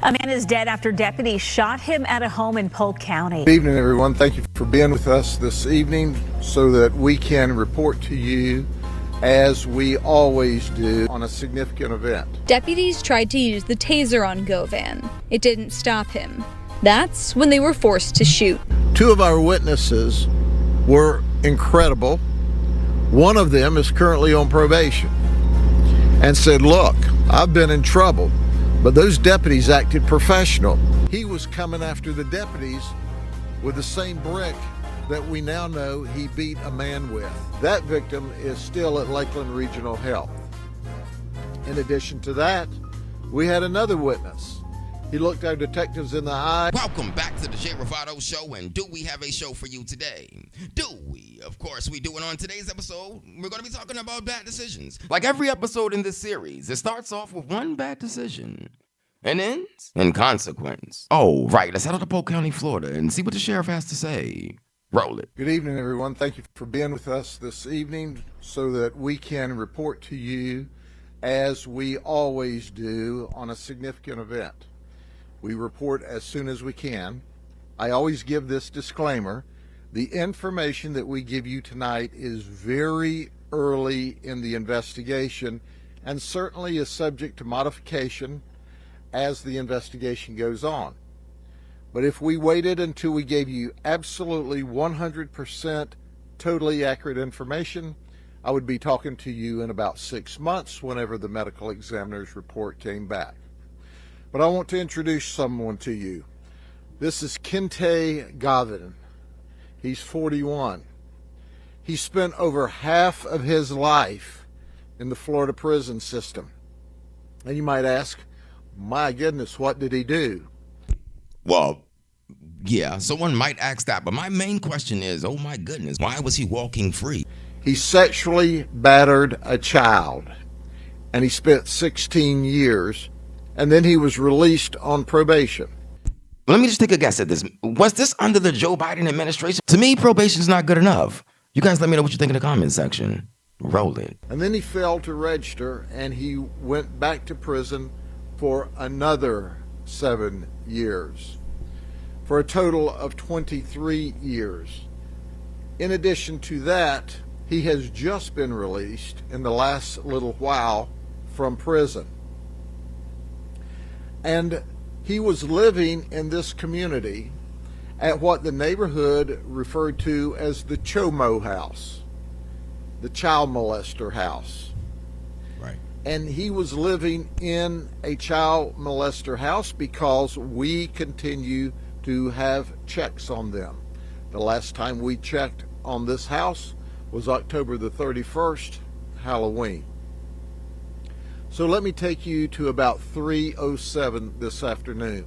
A man is dead after deputies shot him at a home in Polk County. Good evening, everyone. Thank you for being with us this evening so that we can report to you, as we always do, on a significant event. Deputies tried to use the taser on Govan. It didn't stop him. That's when they were forced to shoot. Two of our witnesses were incredible. One of them is currently on probation and said, "Look, I've been in trouble, but those deputies acted professional." He was coming after the deputies with the same brick that we now know he beat a man with. That victim is still at Lakeland Regional Health. In addition to that, we had another witness. He looked our detectives in the eye. Welcome back to the Jay Ravato Show, and do we have a show for you today? Do we? Of course we do, and on today's episode, we're going to be talking about bad decisions. Like every episode in this series, it starts off with one bad decision and ends in consequence. Oh, right, let's head out to Polk County, Florida, and see what the sheriff has to say. Roll it. Good evening, everyone. Thank you for being with us this evening so that we can report to you, as we always do, on a significant event. We report as soon as we can. I always give this disclaimer. The information that we give you tonight is very early in the investigation and certainly is subject to modification as the investigation goes on. But if we waited until we gave you absolutely 100% totally accurate information, I would be talking to you in about 6 months whenever the medical examiner's report came back. But I want to introduce someone to you. This is Kente Gavin. He's 41. He spent over half of his life in the Florida prison system. And you might ask, my goodness, what did he do? Well, yeah, someone might ask that, but my main question is, oh my goodness, why was he walking free? He sexually battered a child, and he spent 16 years, and then he was released on probation. Let me just take a guess at this. Was this under the Joe Biden administration? To me, probation's not good enough. You guys let me know what you think in the comment section. Roll it. And then he failed to register, and he went back to prison for another 7 years, for a total of 23 years. In addition to that, he has just been released in the last little while from prison. And he was living in this community at what the neighborhood referred to as the Chomo house, the child molester house. Right. And he was living in a child molester house because we continue to have checks on them. The last time we checked on this house was October the 31st, Halloween. So let me take you to about 3:07 this afternoon.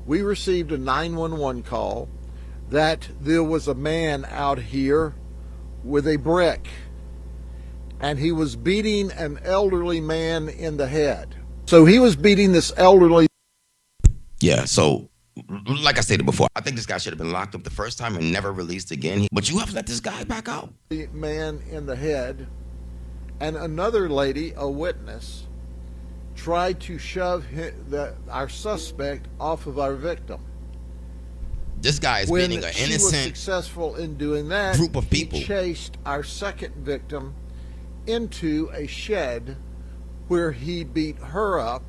We received a 911 call that there was a man out here with a brick, and he was beating an elderly man in the head. So he was beating this elderly. Yeah, so like I stated before, I think this guy should have been locked up the first time and never released again. But you have let this guy back out. Man in the head. And another lady, a witness, tried to shove our suspect off of our victim. This guy is beating an When she was successful in doing that, group of people. He chased our second victim into a shed where he beat her up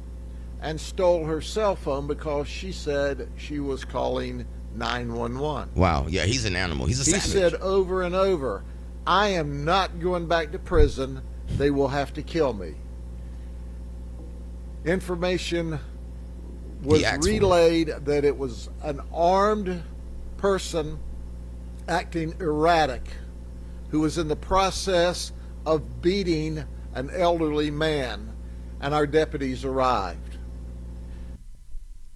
and stole her cell phone because she said she was calling 911. Wow, yeah, he's an animal. He's a savage. He said over and over, "I am not going back to prison. They will have to kill me." Information was relayed that it was an armed person acting erratic who was in the process of beating an elderly man, and our deputies arrived.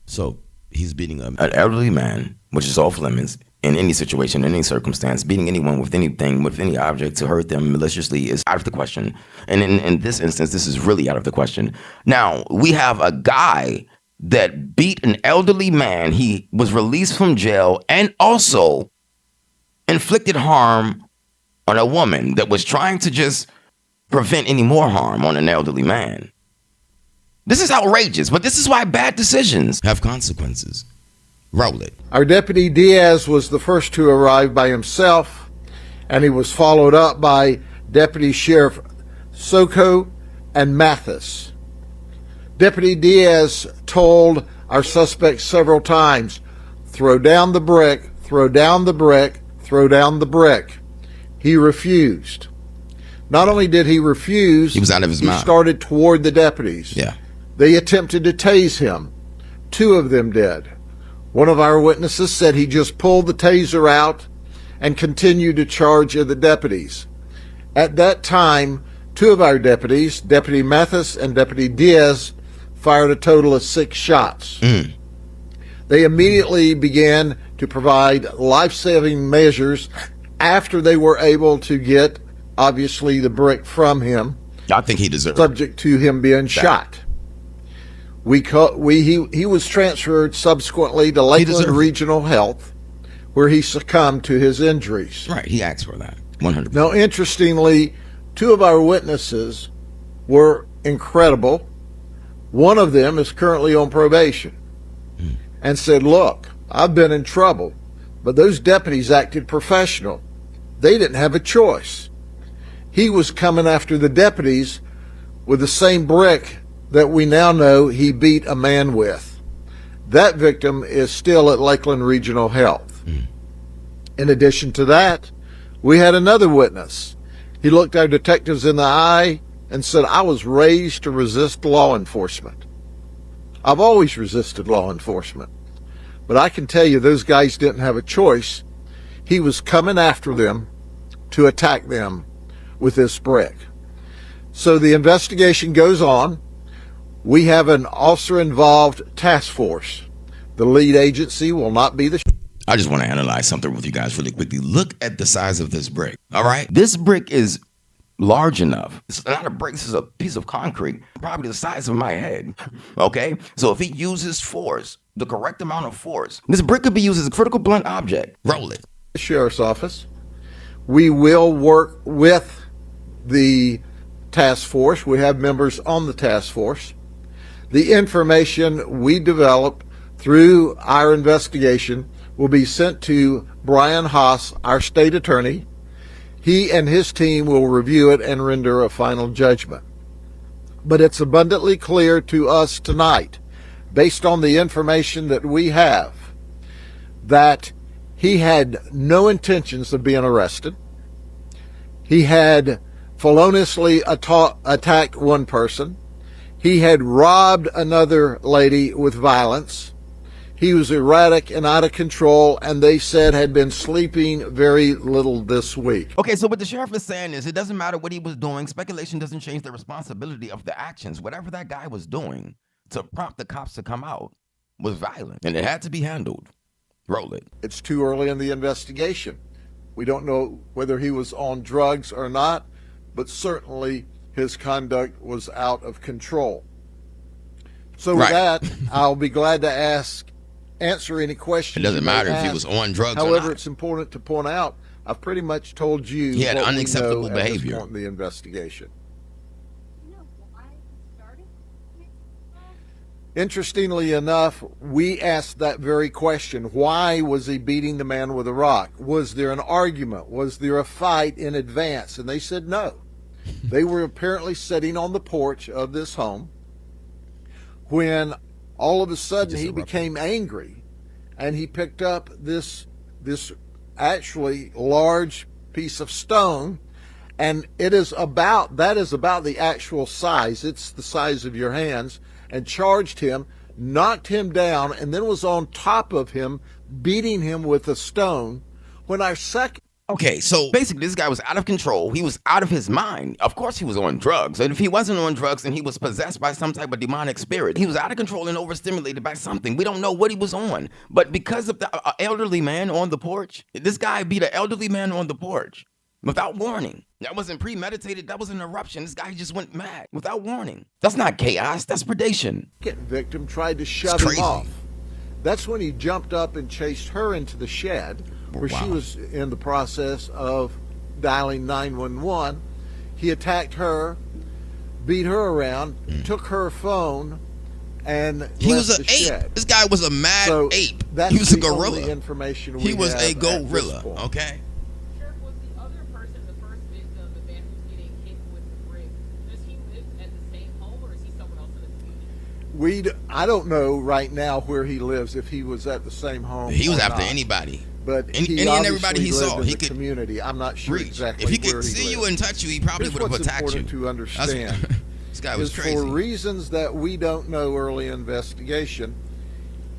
So he's beating an elderly man, which is off limits in any situation, in any circumstance. Beating anyone with anything, with any object to hurt them maliciously is out of the question. And in this instance, this is really out of the question. Now, we have a guy that beat an elderly man. He was released from jail and also inflicted harm on a woman that was trying to just prevent any more harm on an elderly man. This is outrageous, but this is why bad decisions have consequences. Roll it. Our Deputy Diaz was the first to arrive by himself, and he was followed up by Deputy Sheriff Soko and Mathis. Deputy Diaz told our suspect several times, "Throw down the brick, throw down the brick, throw down the brick." He refused. Not only did he refuse, He was out of his mind. He started toward the deputies. Yeah. They attempted to tase him. 2 of them did. One of our witnesses said he just pulled the taser out and continued to charge at the deputies. At that time, 2 of our deputies, Deputy Mathis and Deputy Diaz, fired a total of 6 shots. They immediately began to provide life-saving measures after they were able to get, obviously, the brick from him, I think he deserved it. subject to him being shot. He was transferred subsequently to Lakeland deserved it. Regional Health, where he succumbed to his injuries. Right, he asked for that. 100%. Now, interestingly, 2 of our witnesses were incredible. One of them is currently on probation and said, "Look, I've been in trouble, but those deputies acted professional. They didn't have a choice." He was coming after the deputies with the same brick that we now know he beat a man with. That victim is still at Lakeland Regional Health. In addition to that, we had another witness. He looked our detectives in the eye and said, "I was raised to resist law enforcement. I've always resisted law enforcement. But I can tell you those guys didn't have a choice. He was coming after them to attack them with this brick." So the investigation goes on. We have an officer-involved task force. The lead agency will not be the I just want to analyze something with you guys really quickly. Look at the size of this brick. All right. This brick is large enough. It's not a brick. This is a piece of concrete, probably the size of my head. Okay. So if he uses force, the correct amount of force, this brick could be used as a critical blunt object. Roll it. sheriff's office. We will work with the task force. We have members on the task force. The information we develop through our investigation will be sent to Brian Haas, our state attorney. He and his team will review it and render a final judgment. But it's abundantly clear to us tonight, based on the information that we have, that he had no intentions of being arrested. He had feloniously attacked one person. He had robbed another lady with violence. He was erratic and out of control, and they said had been sleeping very little this week. Okay, so what the sheriff is saying is it doesn't matter what he was doing. Speculation doesn't change the responsibility of the actions. Whatever that guy was doing to prompt the cops to come out was violent, and it had to be handled. Roll it. It's too early in the investigation. We don't know whether he was on drugs or not, but certainly his conduct was out of control. So with Right. that, I'll be glad to answer any questions. It doesn't you may matter if he have. was on drugs or However, not. it's important to point out, I've pretty much told you He had what unacceptable we know at this behavior. point in the investigation. Interestingly enough, we asked that very question. Why was he beating the man with a rock? Was there an argument? Was there a fight in advance? And they said no. They were apparently sitting on the porch of this home when all of a sudden he became angry, and he picked up this actually large piece of stone, and that is about the actual size. It's the size of your hands, and charged him, knocked him down, and then was on top of him, beating him with a stone. When our second Okay, so basically this guy was out of control. He was out of his mind. Of course he was on drugs. And if he wasn't on drugs, then he was possessed by some type of demonic spirit. He was out of control and overstimulated by something. We don't know what he was on. But because of the elderly man on the porch, this guy beat an elderly man on the porch without warning. That wasn't premeditated. That was an eruption. This guy just went mad without warning. That's not chaos. That's predation. victim tried to shove him crazy. off. That's when he jumped up and chased her into the shed, where she Wow. was in the process of dialing 911. He attacked her, beat her around, took her phone, and He left was the an ape. shed. This guy was a mad So ape. that's He was a the only gorilla. information He we was have a at this gorilla. point. Okay. Sheriff, was the other person the first victim, the man who's getting hit with the brick? Does he live at the same home, or is he somewhere else in the community? I don't know right now where he lives, if he was at the same home. He was or after not. anybody. But Any he and everybody obviously he lived saw, in he the could community. I'm not sure reach. exactly If he where could see lived. you and touch you, he probably Here's would have what's attacked you. important to That's- understand this guy was is crazy. for reasons that we don't know early investigation,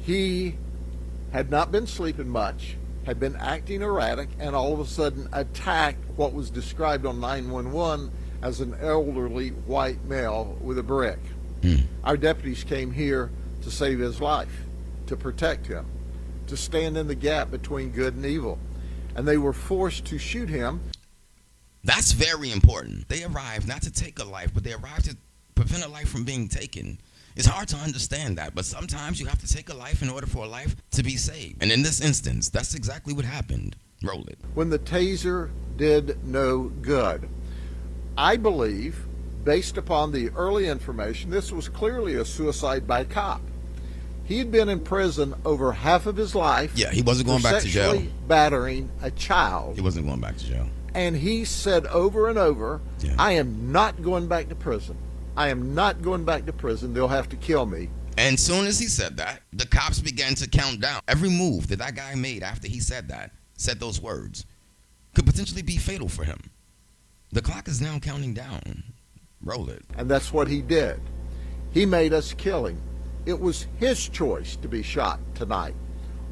he had not been sleeping much, had been acting erratic, and all of a sudden attacked what was described on 911 as an elderly white male with a brick. Our deputies came here to save his life, to protect him, to stand in the gap between good and evil. And they were forced to shoot him. That's very important. They arrived not to take a life, but they arrived to prevent a life from being taken. It's hard to understand that, but sometimes you have to take a life in order for a life to be saved. And in this instance, that's exactly what happened. Roll it. When the taser did no good, I believe, based upon the early information, this was clearly a suicide by cop. He had been in prison over half of his life. Yeah, he wasn't going for back to jail. sexually battering a child. He wasn't going back to jail. And he said over and over, Yeah. I am not going back to prison. I am not going back to prison. They'll have to kill me. And soon as he said that, the cops began to count down. Every move that guy made after he said that, said those words, could potentially be fatal for him. The clock is now counting down. Roll it. And that's what he did. He made us kill him. It was his choice to be shot tonight.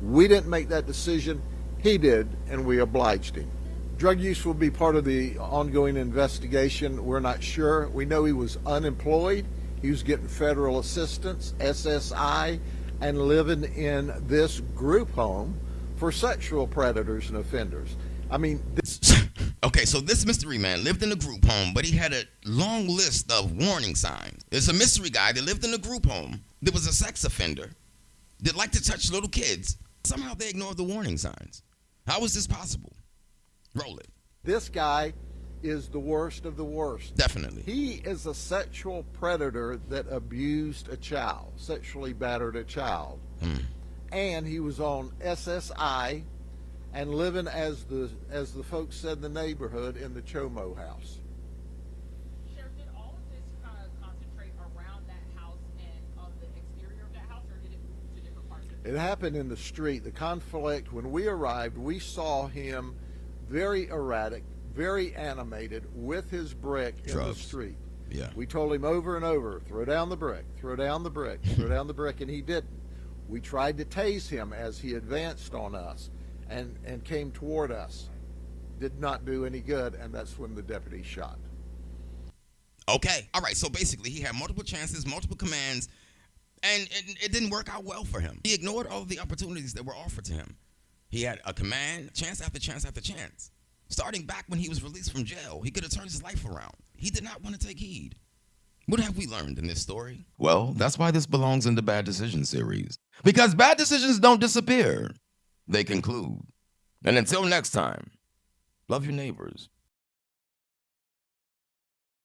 We didn't make that decision. He did, and we obliged him. Drug use will be part of the ongoing investigation. We're not sure. We know he was unemployed. He was getting federal assistance, SSI, and living in this group home for sexual predators and offenders. I mean, Okay, so this mystery man lived in a group home, but he had a long list of warning signs. There's a mystery guy that lived in a group home that was a sex offender that liked to touch little kids. Somehow they ignored the warning signs. How is this possible? Roll it. this guy is the worst of the worst. Definitely. He is a sexual predator that abused a child, sexually battered a child. And he was on SSI and living, as the folks said in the neighborhood, in the Chomo house. Sheriff, did all of this kind of concentrate around that house and on the exterior of that house, or did it move to different parts of it? It happened in the street. The conflict, when we arrived, we saw him very erratic, very animated, with his brick in the Drugs. street. Yeah. We told him over and over, throw down the brick, throw down the brick, throw down the brick, and he didn't. We tried to tase him as he advanced on us and came toward us. Did not do any good, and that's when the deputy shot. Okay. All right. So basically, he had multiple chances, multiple commands, and it didn't work out well for him. He ignored all of the opportunities that were offered to him. He had a command, chance after chance after chance. Starting back when he was released from jail, he could have turned his life around. He did not want to take heed. What have we learned in this story? Well, that's why this belongs in the Bad Decisions series. Because bad decisions don't disappear, they conclude. And until next time, love your neighbors.